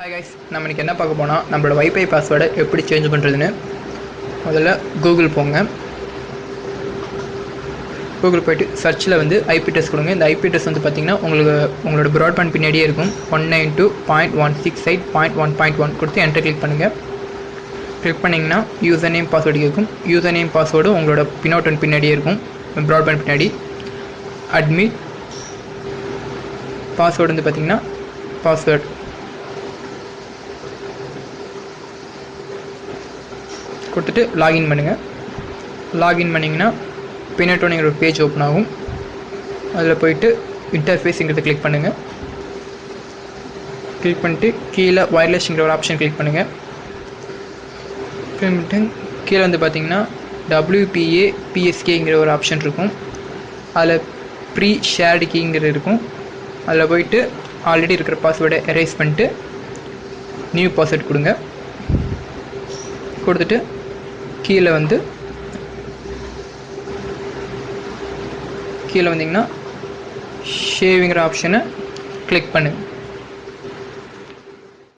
Hi guys, நம்ம இன்றைக்கி என்ன பார்க்க போனால் நம்மளோட வைஃபை பாஸ்வேர்டை எப்படி சேஞ்ச் பண்ணுறதுன்னு. முதல்ல கூகுள் போங்க. கூகுள் போய்ட்டு சர்ச்சில் வந்து ஐபி அட்ரஸ் கொடுங்க. இந்த ஐபி அட்ரஸ் வந்து பார்த்திங்கன்னா உங்களோட ப்ராட்பேண்ட் பின்னாடியே இருக்கும். 192.168.1.1 கொடுத்து என்டர் கிளிக் பண்ணுங்கள். கிளிக் பண்ணிங்கன்னா யூசர் நேம் பாஸ்வேர்டு கேட்கும். யூசர் நேம் பாஸ்வேர்டு உங்களோட பின்னோட்டன் பின்னாடியே இருக்கும், ப்ராட்பேண்ட் பின்னாடி. அட்மிட் பாஸ்வேர்டு வந்து பார்த்திங்கன்னா பாஸ்வேர்டு கொடுத்துட்டு லாகின் பண்ணுங்கள். லாகின் பண்ணிங்கன்னா பின்னோட்டோனிங்கிற ஒரு பேஜ் ஓப்பன் ஆகும். அதில் போய்ட்டு இன்டர்ஃபேஸுங்கிறத கிளிக் பண்ணுங்கள். கிளிக் பண்ணிட்டு கீழே வயர்லெஸ்ங்கிற ஒரு ஆப்ஷன் கிளிக் பண்ணுங்கள். கிளிக் பண்ணிட்டு கீழே வந்து பார்த்திங்கன்னா WPA PSKங்கிற ஒரு ஆப்ஷன் இருக்கும். அதில் ப்ரீ ஷேர்டு கீங்கிறது இருக்கும். அதில் போய்ட்டு ஆல்ரெடி இருக்கிற பாஸ்வேர்டை எரேஸ் பண்ணிட்டு நியூ பாஸ்வேர்டு கொடுங்க. கொடுத்துட்டு கீழே வந்தீங்கன்னா ஷேவிங்கிற ஆப்ஷனை கிளிக் பண்ணுங்கள்.